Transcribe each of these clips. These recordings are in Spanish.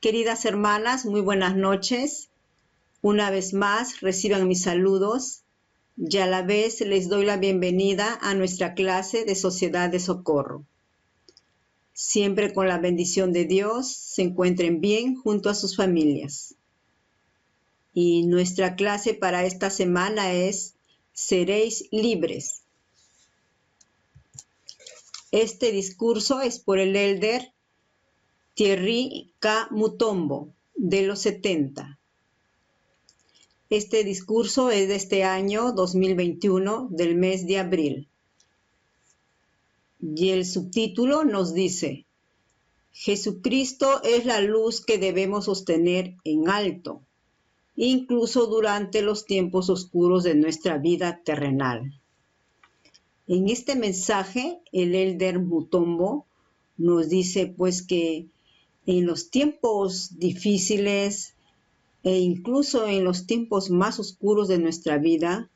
Queridas hermanas, muy buenas noches. Una vez más, reciban mis saludos y a la vez les doy la bienvenida a nuestra clase de Sociedad de Socorro. Siempre con la bendición de Dios, se encuentren bien junto a sus familias. Y nuestra clase para esta semana es Seréis libres. Este discurso es por el elder Thierry K. Mutombo, de los 70. Este discurso es de este año 2021, del mes de abril. Y el subtítulo nos dice: Jesucristo es la luz que debemos sostener en alto, incluso durante los tiempos oscuros de nuestra vida terrenal. En este mensaje, el elder Mutombo nos dice pues que en los tiempos difíciles e incluso en los tiempos más oscuros de nuestra vida,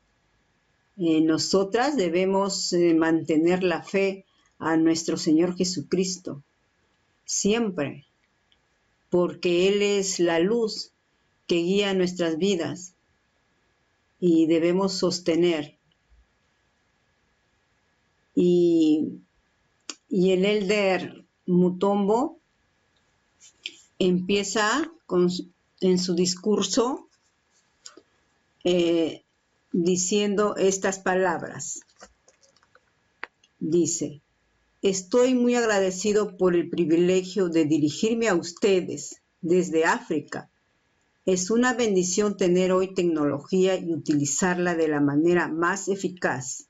nosotras debemos mantener la fe a nuestro Señor Jesucristo, siempre, porque Él es la luz que guía nuestras vidas y debemos sostener. Y el elder Mutombo empieza en su discurso diciendo estas palabras. Dice: estoy muy agradecido por el privilegio de dirigirme a ustedes desde África. Es una bendición tener hoy tecnología y utilizarla de la manera más eficaz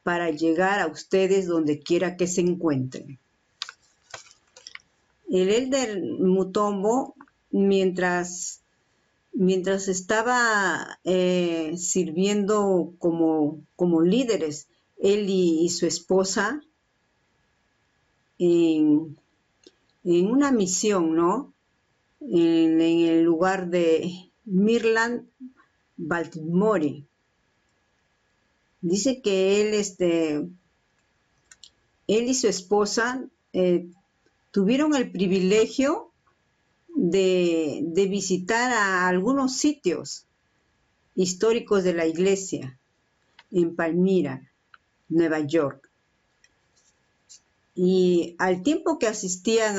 para llegar a ustedes donde quiera que se encuentren. El elder Mutombo, mientras estaba sirviendo como líderes, él y su esposa, en una misión, ¿no? En el lugar de Maryland, Baltimore. Dice que él y su esposa tuvieron el privilegio de visitar a algunos sitios históricos de la iglesia en Palmira, Nueva York. Y al tiempo que asistían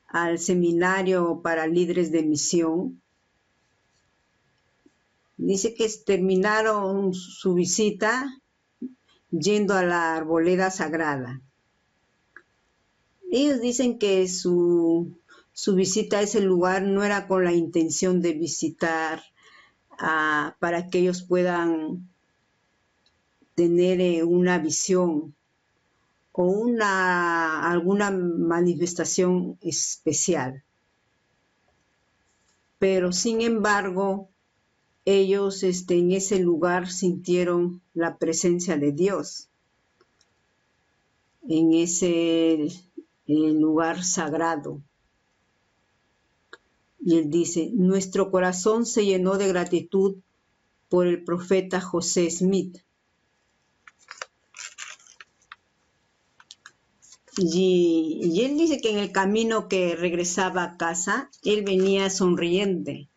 al seminario para líderes de misión, dice que terminaron su visita yendo a la arboleda sagrada. Ellos dicen que su visita a ese lugar no era con la intención de visitar para que ellos puedan tener una visión o alguna manifestación especial. Pero sin embargo, ellos en ese lugar sintieron la presencia de Dios, en ese lugar sagrado. Y él dice: nuestro corazón se llenó de gratitud por el profeta José Smith. Y él dice que en el camino que regresaba a casa, él venía sonriente.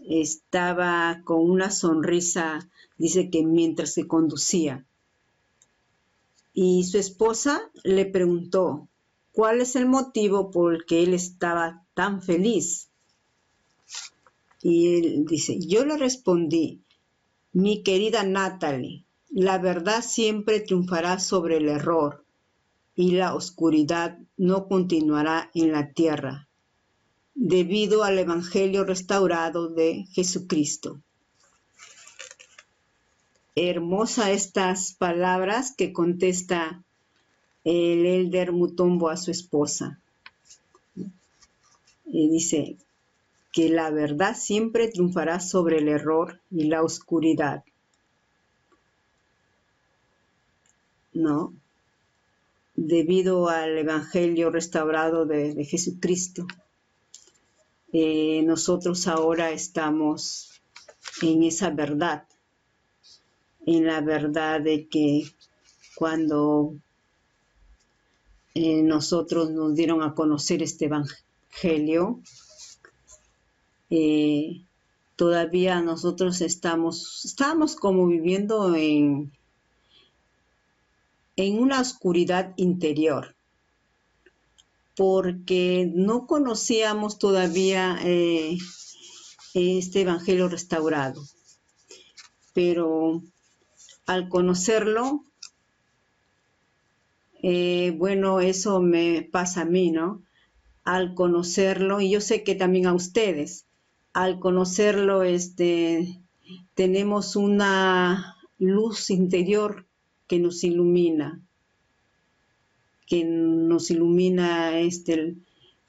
Estaba con una sonrisa, dice que mientras se conducía. Y su esposa le preguntó cuál es el motivo por el que él estaba tan feliz. Y él dice: yo le respondí: mi querida Natalie, la verdad siempre triunfará sobre el error y la oscuridad no continuará en la tierra, debido al Evangelio restaurado de Jesucristo. Hermosa estas palabras que contesta el elder Mutombo a su esposa. Y dice que la verdad siempre triunfará sobre el error y la oscuridad. ¿No? Debido al Evangelio restaurado de Jesucristo. Nosotros ahora estamos en esa verdad, en la verdad de que cuando nosotros nos dieron a conocer este Evangelio, todavía nosotros estamos como viviendo en una oscuridad interior, porque no conocíamos todavía este Evangelio restaurado. Pero al conocerlo, bueno, eso me pasa a mí, ¿no? Al conocerlo, y yo sé que también a ustedes, al conocerlo, tenemos una luz interior que nos ilumina,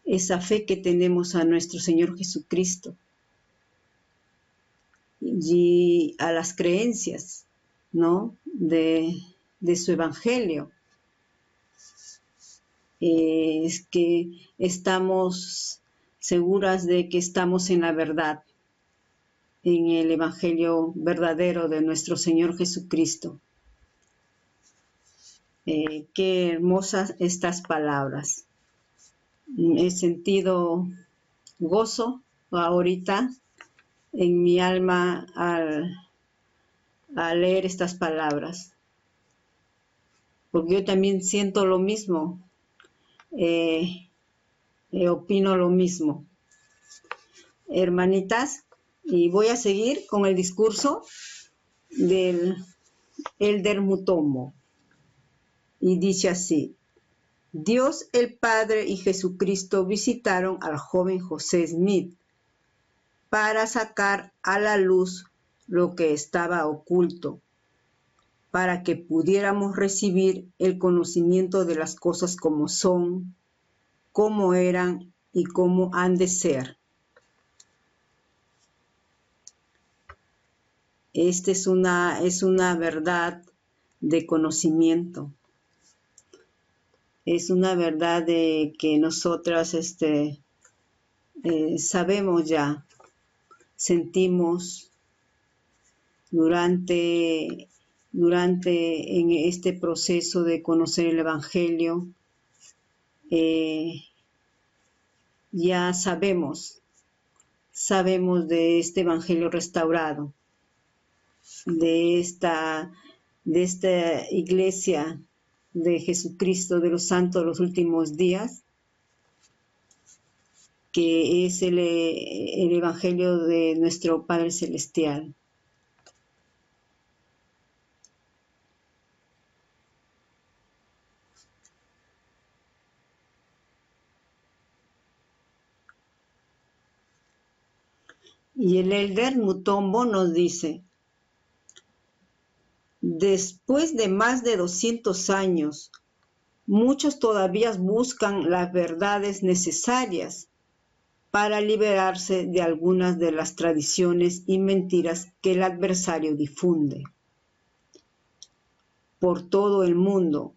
esa fe que tenemos a nuestro Señor Jesucristo y a las creencias, ¿no? de su Evangelio. Es que estamos seguras de que estamos en la verdad, en el Evangelio verdadero de nuestro Señor Jesucristo. Qué hermosas estas palabras. He sentido gozo ahorita en mi alma al leer estas palabras, porque yo también siento lo mismo. Opino lo mismo. Hermanitas, y voy a seguir con el discurso del Elder Mutombo. Y dice así: Dios el Padre y Jesucristo visitaron al joven José Smith para sacar a la luz lo que estaba oculto, para que pudiéramos recibir el conocimiento de las cosas como son, cómo eran y cómo han de ser. Esta es una verdad de conocimiento. Es una verdad de que nosotras sabemos ya, sentimos durante en este proceso de conocer el Evangelio. Ya sabemos de este Evangelio restaurado, de esta iglesia de Jesucristo de los santos de los últimos días, que es el Evangelio de nuestro Padre Celestial. Y el Elder Mutombo nos dice: después de más de 200 años, muchos todavía buscan las verdades necesarias para liberarse de algunas de las tradiciones y mentiras que el adversario difunde. Por todo el mundo,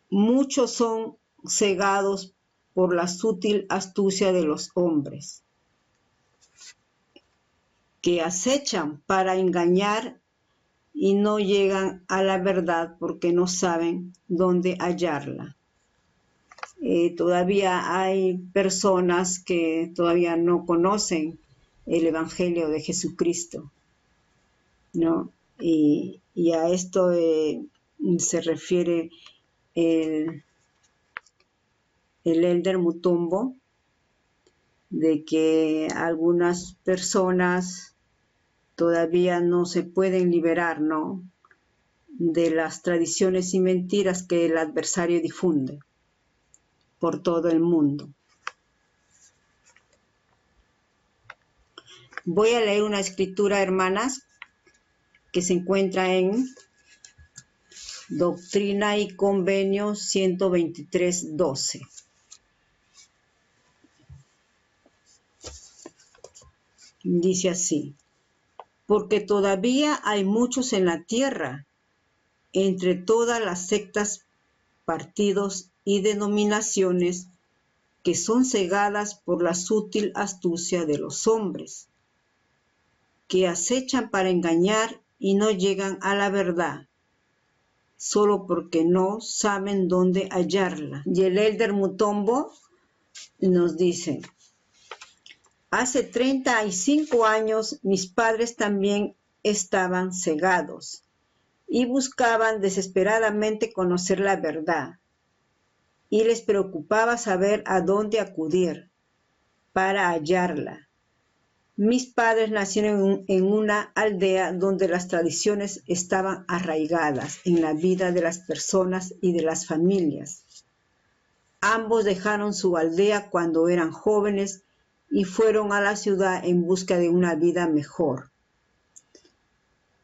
muchos son cegados por la sutil astucia de los hombres, que acechan para engañar y no llegan a la verdad porque no saben dónde hallarla. Todavía hay personas que todavía no conocen el Evangelio de Jesucristo, ¿no? Y a esto se refiere el Elder Mutombo, de que algunas personas todavía no se pueden liberar, ¿no?, de las tradiciones y mentiras que el adversario difunde por todo el mundo. Voy a leer una escritura, hermanas, que se encuentra en Doctrina y Convenio 123:12. Dice así: porque todavía hay muchos en la tierra, entre todas las sectas, partidos y denominaciones, que son cegadas por la sutil astucia de los hombres, que acechan para engañar y no llegan a la verdad, solo porque no saben dónde hallarla. Y el Elder Mutombo nos dice: Hace 35 años mis padres también estaban cegados y buscaban desesperadamente conocer la verdad, y les preocupaba saber a dónde acudir para hallarla. Mis padres nacieron en una aldea donde las tradiciones estaban arraigadas en la vida de las personas y de las familias. Ambos dejaron su aldea cuando eran jóvenes y fueron a la ciudad en busca de una vida mejor.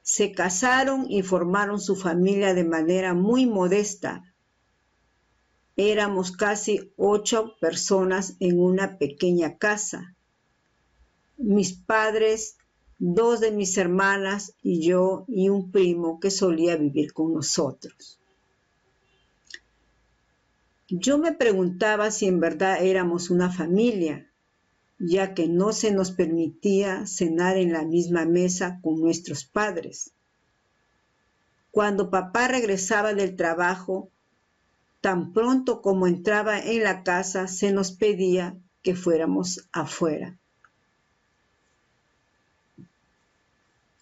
Se casaron y formaron su familia de manera muy modesta. Éramos casi 8 personas en una pequeña casa. Mis padres, 2 de mis hermanas y yo y un primo que solía vivir con nosotros. Yo me preguntaba si en verdad éramos una familia, ya que no se nos permitía cenar en la misma mesa con nuestros padres. Cuando papá regresaba del trabajo, tan pronto como entraba en la casa, se nos pedía que fuéramos afuera.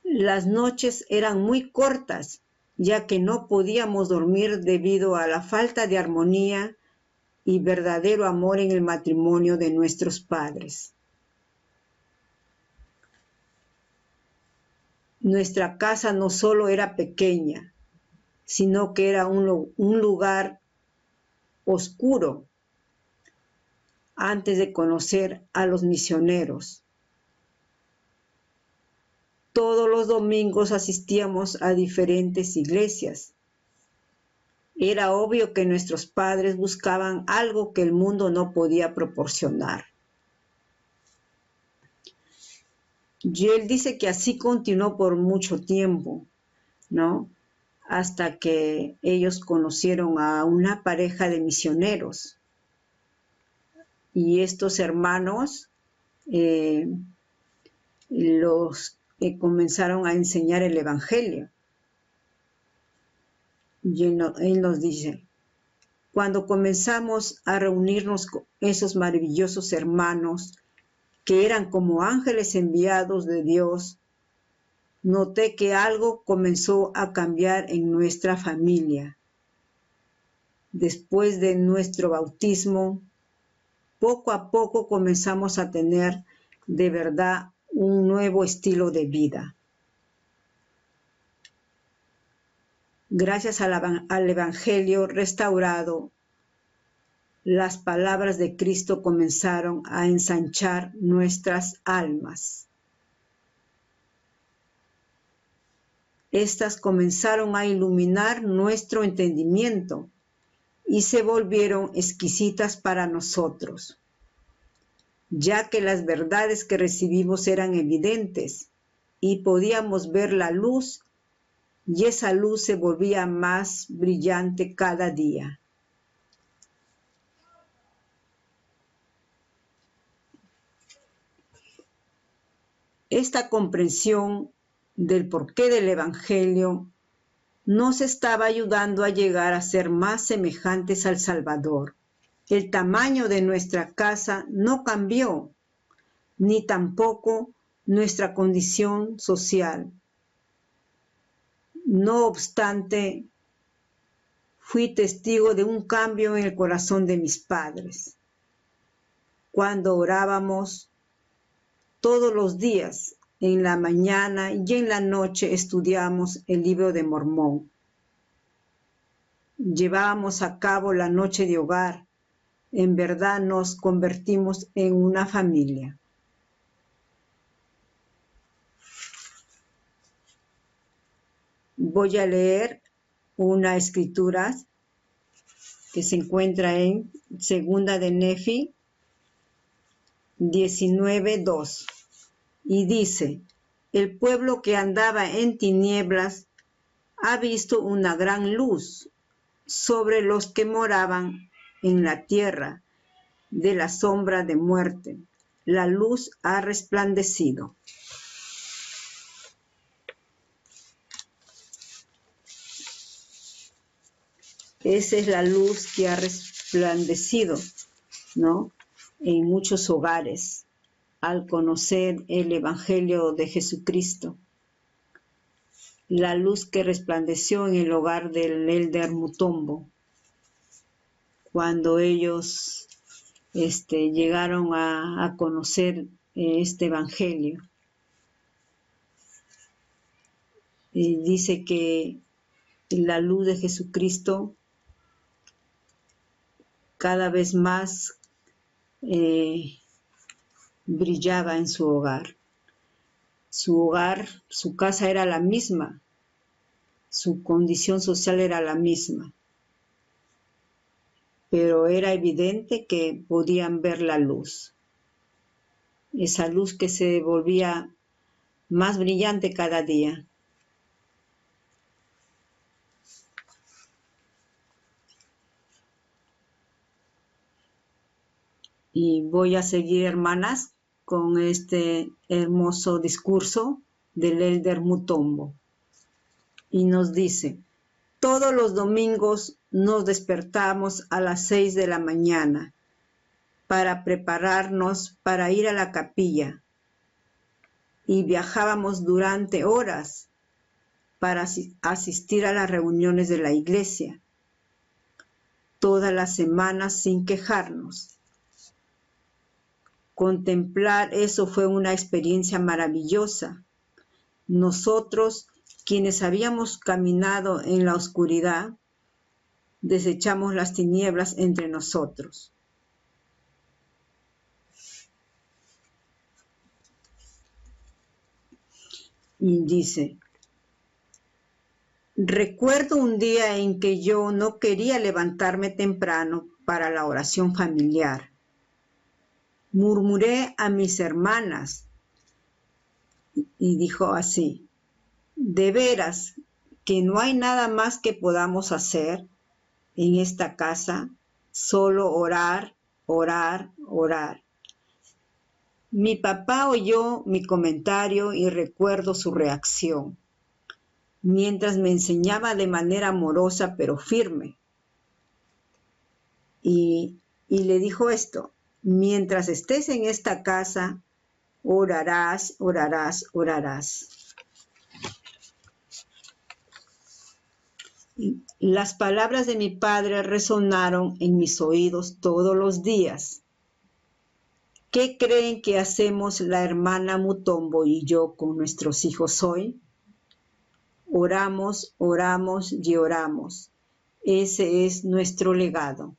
Las noches eran muy cortas, ya que no podíamos dormir debido a la falta de armonía y verdadero amor en el matrimonio de nuestros padres. Nuestra casa no solo era pequeña, sino que era un lugar oscuro antes de conocer a los misioneros. Todos los domingos asistíamos a diferentes iglesias. Era obvio que nuestros padres buscaban algo que el mundo no podía proporcionar. Y él dice que así continuó por mucho tiempo, ¿no? Hasta que ellos conocieron a una pareja de misioneros. Y estos hermanos los comenzaron a enseñar el Evangelio. Y él nos dice, cuando comenzamos a reunirnos con esos maravillosos hermanos que eran como ángeles enviados de Dios, noté que algo comenzó a cambiar en nuestra familia. Después de nuestro bautismo, poco a poco comenzamos a tener de verdad un nuevo estilo de vida. Gracias al Evangelio restaurado, las palabras de Cristo comenzaron a ensanchar nuestras almas. Estas comenzaron a iluminar nuestro entendimiento y se volvieron exquisitas para nosotros, ya que las verdades que recibimos eran evidentes y podíamos ver la luz, y esa luz se volvía más brillante cada día. Esta comprensión del porqué del Evangelio nos estaba ayudando a llegar a ser más semejantes al Salvador. El tamaño de nuestra casa no cambió, ni tampoco nuestra condición social. No obstante, fui testigo de un cambio en el corazón de mis padres. Cuando orábamos todos los días, en la mañana y en la noche estudiamos el libro de Mormón. Llevábamos a cabo la noche de hogar. En verdad nos convertimos en una familia. Voy a leer una escritura que se encuentra en Segunda de Nefi 19:2 y dice: el pueblo que andaba en tinieblas ha visto una gran luz sobre los que moraban en la tierra de la sombra de muerte. La luz ha resplandecido. Esa es la luz que ha resplandecido, ¿no? En muchos hogares. al conocer el Evangelio de Jesucristo, la luz que resplandeció en el hogar del Elder Mutombo, cuando ellos llegaron a conocer este Evangelio. Y dice que la luz de Jesucristo cada vez más brillaba en su hogar. Su hogar, su casa era la misma, su condición social era la misma, pero era evidente que podían ver la luz, esa luz que se volvía más brillante cada día. Y voy a seguir, hermanas, con este hermoso discurso del Elder Mutombo. Y nos dice: todos los domingos nos despertamos a las 6 de la mañana para prepararnos para ir a la capilla y viajábamos durante horas para asistir a las reuniones de la iglesia, todas las semanas sin quejarnos. Contemplar eso fue una experiencia maravillosa. Nosotros, quienes habíamos caminado en la oscuridad, desechamos las tinieblas entre nosotros. Y dice: recuerdo un día en que yo no quería levantarme temprano para la oración familiar. Murmuré a mis hermanas y dijo así: ¿de veras que no hay nada más que podamos hacer en esta casa? Solo orar, orar, orar. Mi papá oyó mi comentario y recuerdo su reacción, mientras me enseñaba de manera amorosa pero firme. Y le dijo esto: mientras estés en esta casa, orarás, orarás, orarás. Y las palabras de mi padre resonaron en mis oídos todos los días. ¿Qué creen que hacemos la hermana Mutombo y yo con nuestros hijos hoy? Oramos, oramos y oramos. Ese es nuestro legado.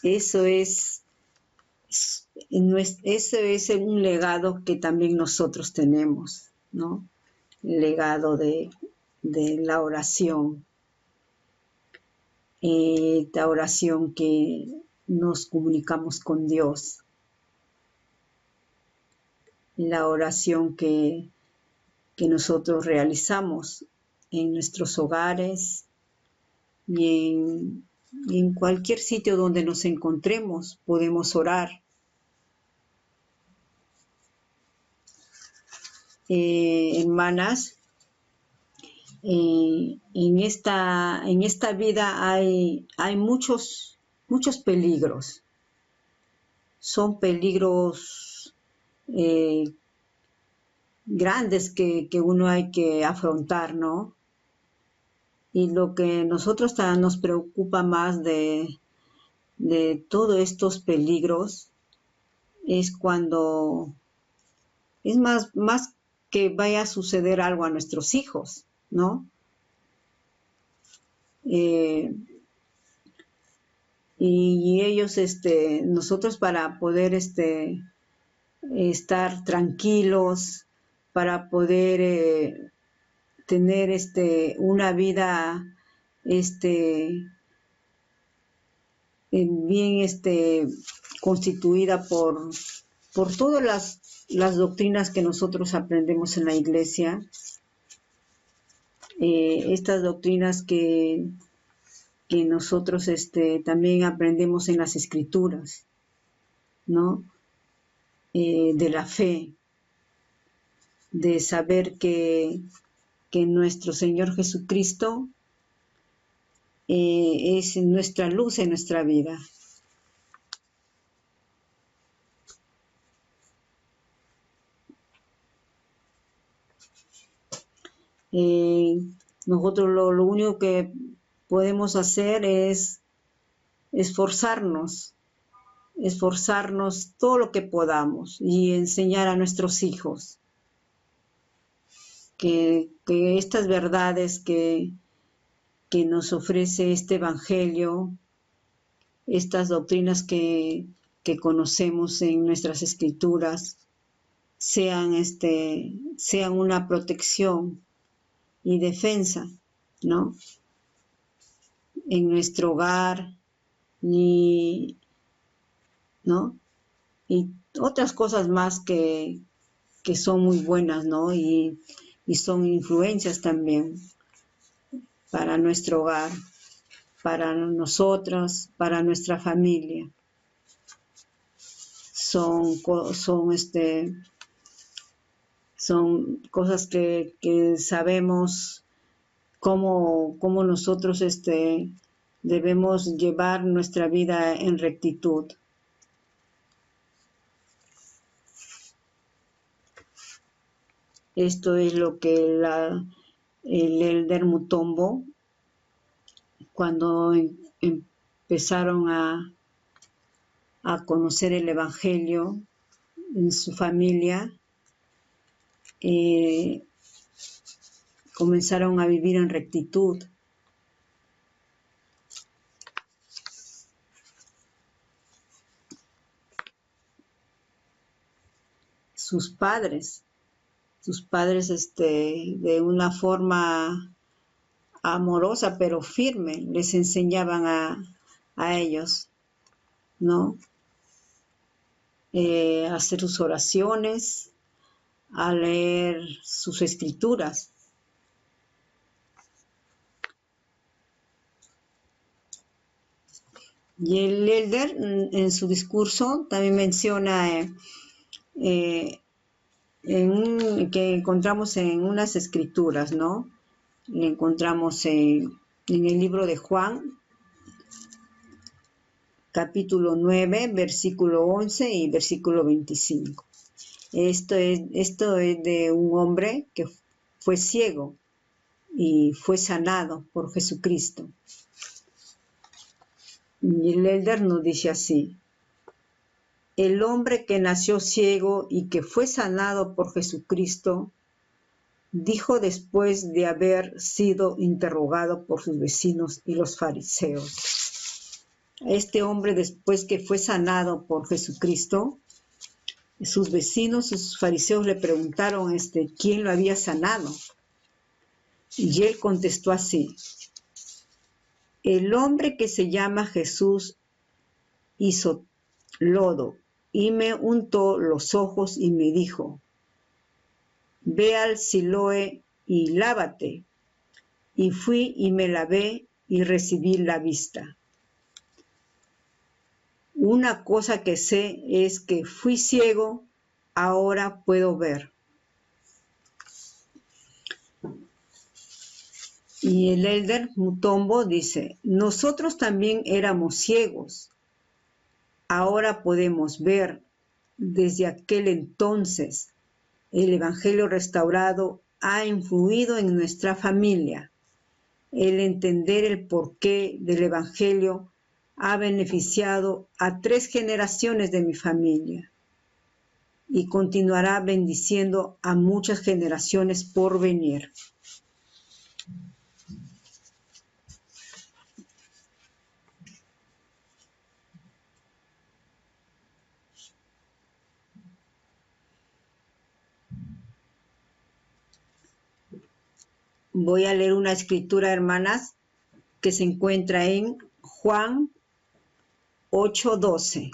Eso es un legado que también nosotros tenemos, ¿no? El legado de la oración. La oración que nos comunicamos con Dios. La oración que nosotros realizamos en nuestros hogares y en cualquier sitio donde nos encontremos podemos orar. Hermanas, en esta vida hay muchos peligros. Son peligros grandes que uno hay que afrontar, ¿no? Y lo que nosotros nos preocupa más de todos estos peligros es cuando es más que vaya a suceder algo a nuestros hijos, ¿no? Y ellos, nosotros para poder estar tranquilos, para poder tener una vida bien constituida por todas las doctrinas que nosotros aprendemos en la iglesia, estas doctrinas que nosotros también aprendemos en las escrituras, ¿no? De la fe, de saber que nuestro Señor Jesucristo es nuestra luz en nuestra vida. Nosotros lo único que podemos hacer es esforzarnos todo lo que podamos y enseñar a nuestros hijos que estas verdades que nos ofrece este Evangelio, estas doctrinas que conocemos en nuestras escrituras, sean una protección y defensa, ¿no? En nuestro hogar, ¿no? Y otras cosas más que son muy buenas, ¿no? Y son influencias también para nuestro hogar, para nosotras, para nuestra familia. Son cosas que sabemos cómo nosotros debemos llevar nuestra vida en rectitud. Esto es lo que el Elder Mutombo, cuando empezaron a conocer el Evangelio en su familia, comenzaron a vivir en rectitud. Sus padres de una forma amorosa pero firme les enseñaban a ellos, ¿no? A hacer sus oraciones, a leer sus escrituras. Y el Elder en su discurso también menciona que encontramos en unas escrituras, ¿no? Le encontramos en el libro de Juan, capítulo 9, versículo 11 y versículo 25. Esto es de un hombre que fue ciego y fue sanado por Jesucristo. Y el Elder nos dice así: el hombre que nació ciego y que fue sanado por Jesucristo, dijo después de haber sido interrogado por sus vecinos y los fariseos. Este hombre, después que fue sanado por Jesucristo, sus vecinos y sus fariseos le preguntaron quién lo había sanado. Y él contestó así: el hombre que se llama Jesús hizo lodo y me untó los ojos y me dijo: ve al Siloé y lávate. Y fui y me lavé y recibí la vista. Una cosa que sé es que fui ciego, ahora puedo ver. Y el Elder Mutombo dice: nosotros también éramos ciegos, ahora podemos ver. Desde aquel entonces, el Evangelio restaurado ha influido en nuestra familia. El entender el porqué del Evangelio ha beneficiado a 3 generaciones de mi familia y continuará bendiciendo a muchas generaciones por venir. Voy a leer una escritura, hermanas, que se encuentra en Juan 8:12.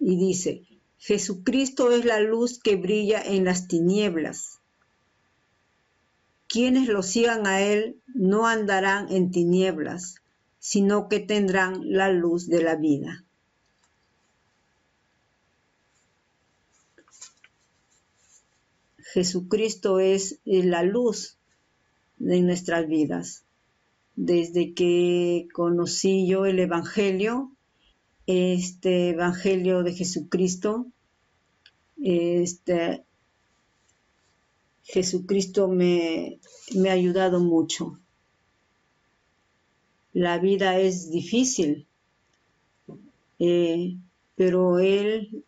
Y dice: Jesucristo es la luz que brilla en las tinieblas. Quienes lo sigan a Él no andarán en tinieblas, sino que tendrán la luz de la vida. Jesucristo es la luz de nuestras vidas. Desde que conocí yo el Evangelio, este Evangelio de Jesucristo, Jesucristo me ha ayudado mucho. La vida es difícil, pero Él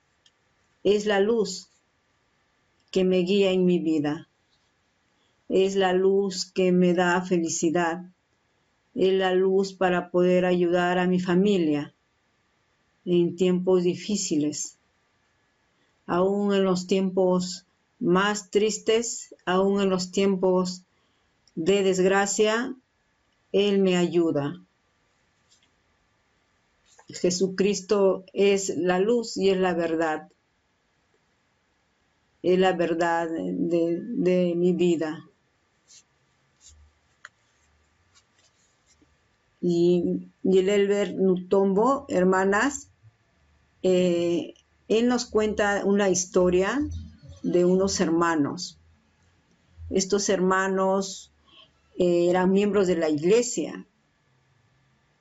es la luz que me guía en mi vida. Es la luz que me da felicidad. Es la luz para poder ayudar a mi familia en tiempos difíciles. Aún en los tiempos más tristes, aún en los tiempos de desgracia, Él me ayuda. Jesucristo es la luz y es la verdad. Es la verdad de mi vida. Y el Elber Nutombo, hermanas, él nos cuenta una historia de unos hermanos. Estos hermanos eran miembros de la iglesia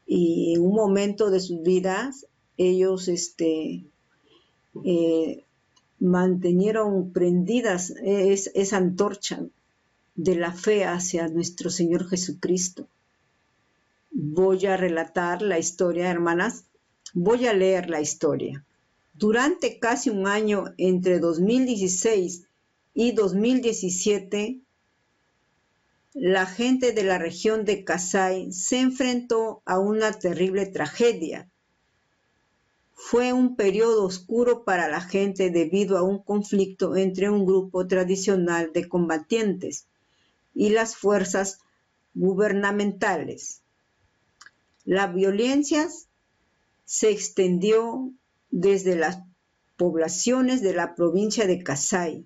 y en un momento de sus vidas ellos mantenieron prendidas esa antorcha de la fe hacia nuestro Señor Jesucristo. Voy a relatar la historia, hermanas. Voy a leer la historia. Durante casi un año, entre 2016 y 2017, la gente de la región de Kasai se enfrentó a una terrible tragedia. Fue un periodo oscuro para la gente debido a un conflicto entre un grupo tradicional de combatientes y las fuerzas gubernamentales. La violencia se extendió desde las poblaciones de la provincia de Kasai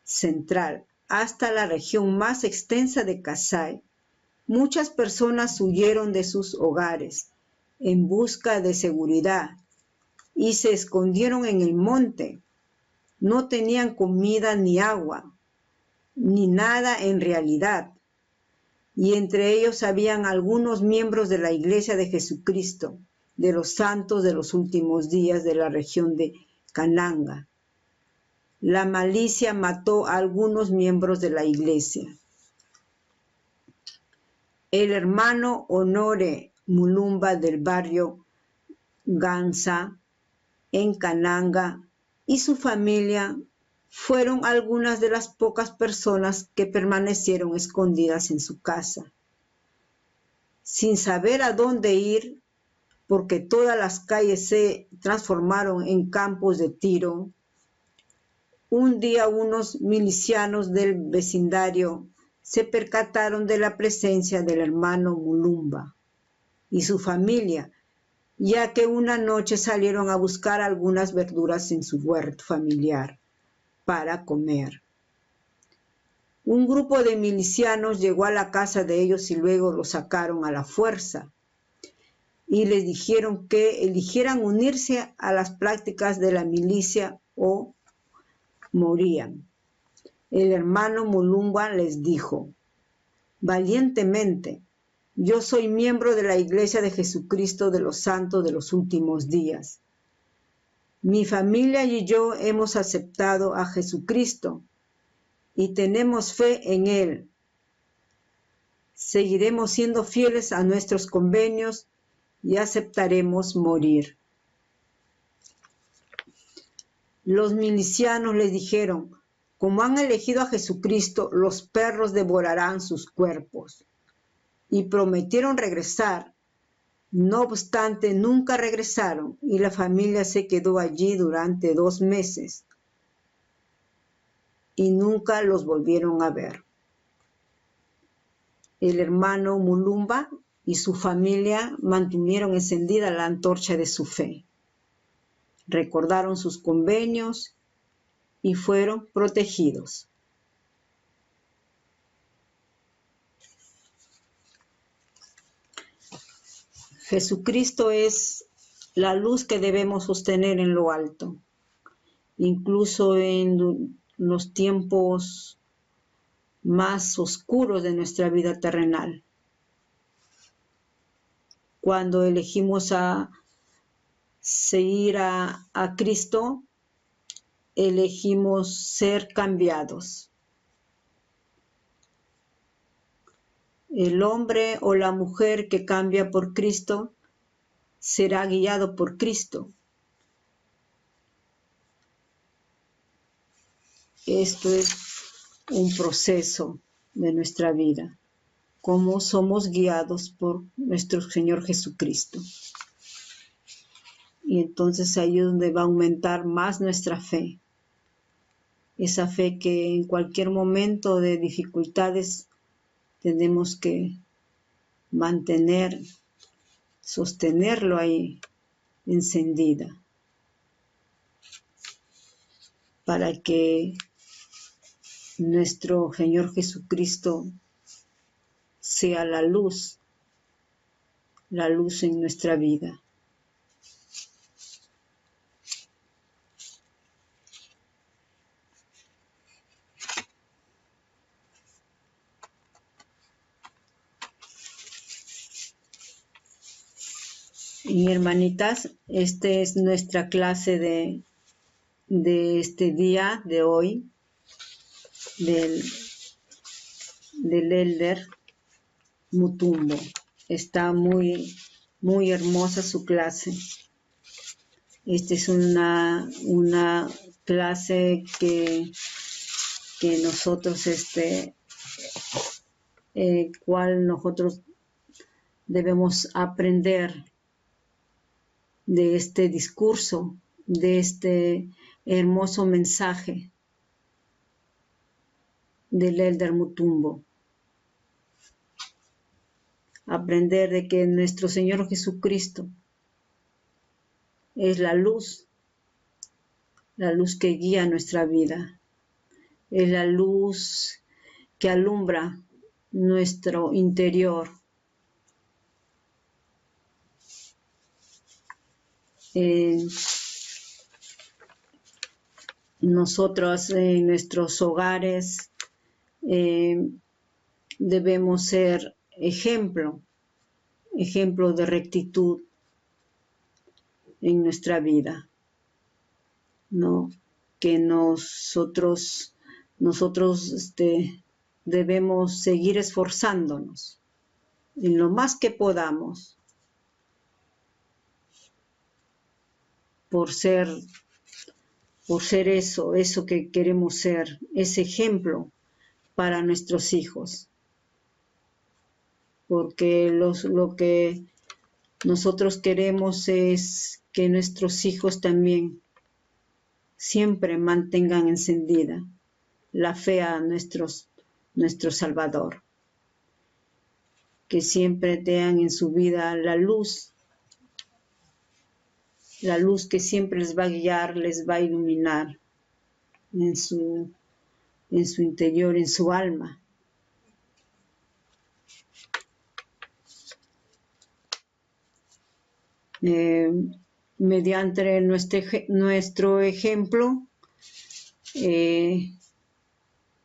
Central hasta la región más extensa de Kasai. Muchas personas huyeron de sus hogares en busca de seguridad y se escondieron en el monte. No tenían comida ni agua, ni nada en realidad. Y entre ellos habían algunos miembros de la Iglesia de Jesucristo, de los santos de los últimos días de la región de Kananga. La malicia mató a algunos miembros de la Iglesia. El hermano Honore Mulumba del barrio Gansa, en Kananga, y su familia fueron algunas de las pocas personas que permanecieron escondidas en su casa. Sin saber a dónde ir, porque todas las calles se transformaron en campos de tiro, un día unos milicianos del vecindario se percataron de la presencia del hermano Mulumba y su familia, ya que una noche salieron a buscar algunas verduras en su huerto familiar para comer. Un grupo de milicianos llegó a la casa de ellos y luego los sacaron a la fuerza y les dijeron que eligieran unirse a las prácticas de la milicia o morían. El hermano Mulumba les dijo, valientemente, yo soy miembro de la Iglesia de Jesucristo de los Santos de los Últimos Días. Mi familia y yo hemos aceptado a Jesucristo y tenemos fe en Él. Seguiremos siendo fieles a nuestros convenios y aceptaremos morir. Los milicianos les dijeron, como han elegido a Jesucristo, los perros devorarán sus cuerpos. Y prometieron regresar. No obstante, nunca regresaron y la familia se quedó allí durante 2 meses y nunca los volvieron a ver. El hermano Mulumba y su familia mantuvieron encendida la antorcha de su fe. Recordaron sus convenios y fueron protegidos. Jesucristo es la luz que debemos sostener en lo alto, incluso en los tiempos más oscuros de nuestra vida terrenal. Cuando elegimos a seguir a Cristo, elegimos ser cambiados. El hombre o la mujer que cambia por Cristo será guiado por Cristo. Esto es un proceso de nuestra vida, cómo somos guiados por nuestro Señor Jesucristo. Y entonces ahí es donde va a aumentar más nuestra fe. Esa fe que en cualquier momento de dificultades tenemos que mantener, sostenerlo ahí encendida, para que nuestro Señor Jesucristo sea la luz en nuestra vida. Y hermanitas, esta es nuestra clase de este día de hoy, del Elder Mutumbo. Está muy hermosa su clase. Esta es una clase que nosotros, cual nosotros debemos aprender de este discurso, de este hermoso mensaje del Elder Mutumbo. Aprender de que nuestro Señor Jesucristo es la luz que guía nuestra vida, es la luz que alumbra nuestro interior. Nosotros en nuestros hogares debemos ser ejemplo de rectitud en nuestra vida, ¿no? Que nosotros debemos seguir esforzándonos en lo más que podamos por ser eso que queremos ser, ese ejemplo para nuestros hijos. Porque lo que nosotros queremos es que nuestros hijos también siempre mantengan encendida la fe a nuestro Salvador. Que siempre tengan en su vida la luz que siempre les va a guiar, les va a iluminar en su interior, en su alma. Mediante nuestro ejemplo,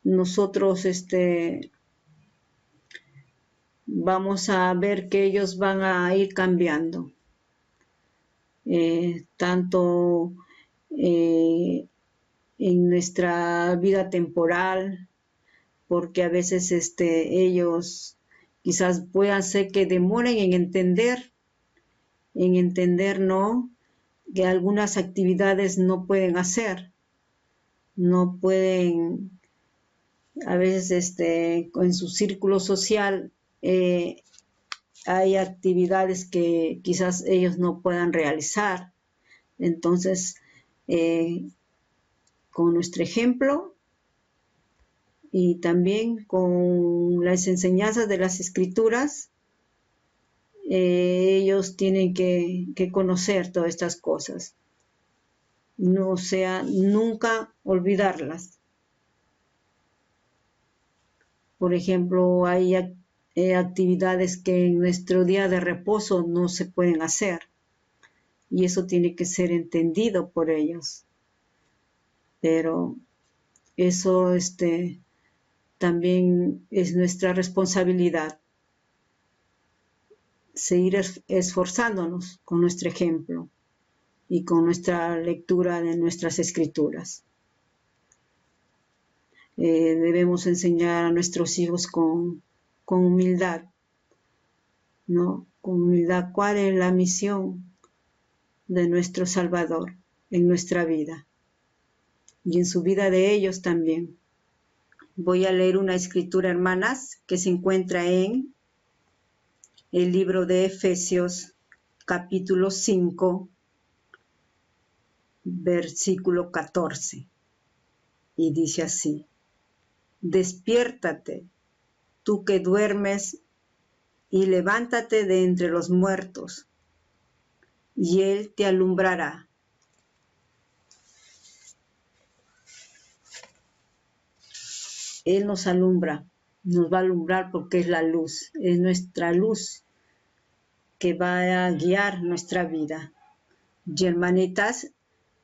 nosotros vamos a ver que ellos van a ir cambiando, tanto en nuestra vida temporal, porque a veces ellos quizás puedan ser que demoren en entender, ¿no?, que algunas actividades no pueden hacer, no pueden, a veces en su círculo social hay actividades que quizás ellos no puedan realizar. Entonces, con nuestro ejemplo y también con las enseñanzas de las Escrituras, ellos tienen que conocer todas estas cosas. No sea nunca olvidarlas. Por ejemplo, hay actividades que en nuestro día de reposo no se pueden hacer. Y eso tiene que ser entendido por ellos. Pero eso también es nuestra responsabilidad. Seguir esforzándonos con nuestro ejemplo y con nuestra lectura de nuestras Escrituras. Debemos enseñar a nuestros hijos con con humildad, ¿no? Con humildad, ¿cuál es la misión de nuestro Salvador en nuestra vida? Y en su vida de ellos también. Voy a leer una escritura, hermanas, que se encuentra en el libro de Efesios, capítulo 5, versículo 14. Y dice así: despiértate, tú que duermes, y levántate de entre los muertos, y Él te alumbrará. Él nos alumbra, nos va a alumbrar porque es la luz, es nuestra luz que va a guiar nuestra vida. Y hermanitas,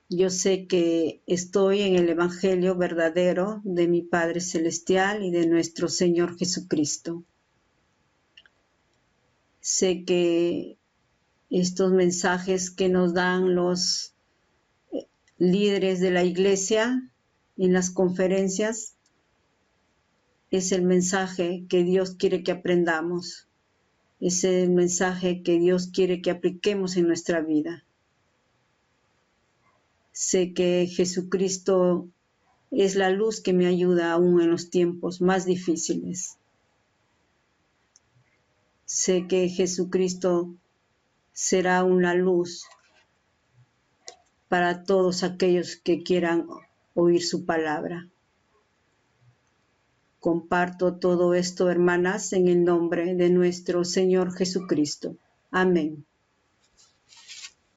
yo sé que estoy en el Evangelio verdadero de mi Padre Celestial y de nuestro Señor Jesucristo. Sé que estos mensajes que nos dan los líderes de la iglesia en las conferencias es el mensaje que Dios quiere que aprendamos. Es el mensaje que Dios quiere que apliquemos en nuestra vida. Sé que Jesucristo es la luz que me ayuda aún en los tiempos más difíciles. Sé que Jesucristo será una luz para todos aquellos que quieran oír su palabra. Comparto todo esto, hermanas, en el nombre de nuestro Señor Jesucristo. Amén.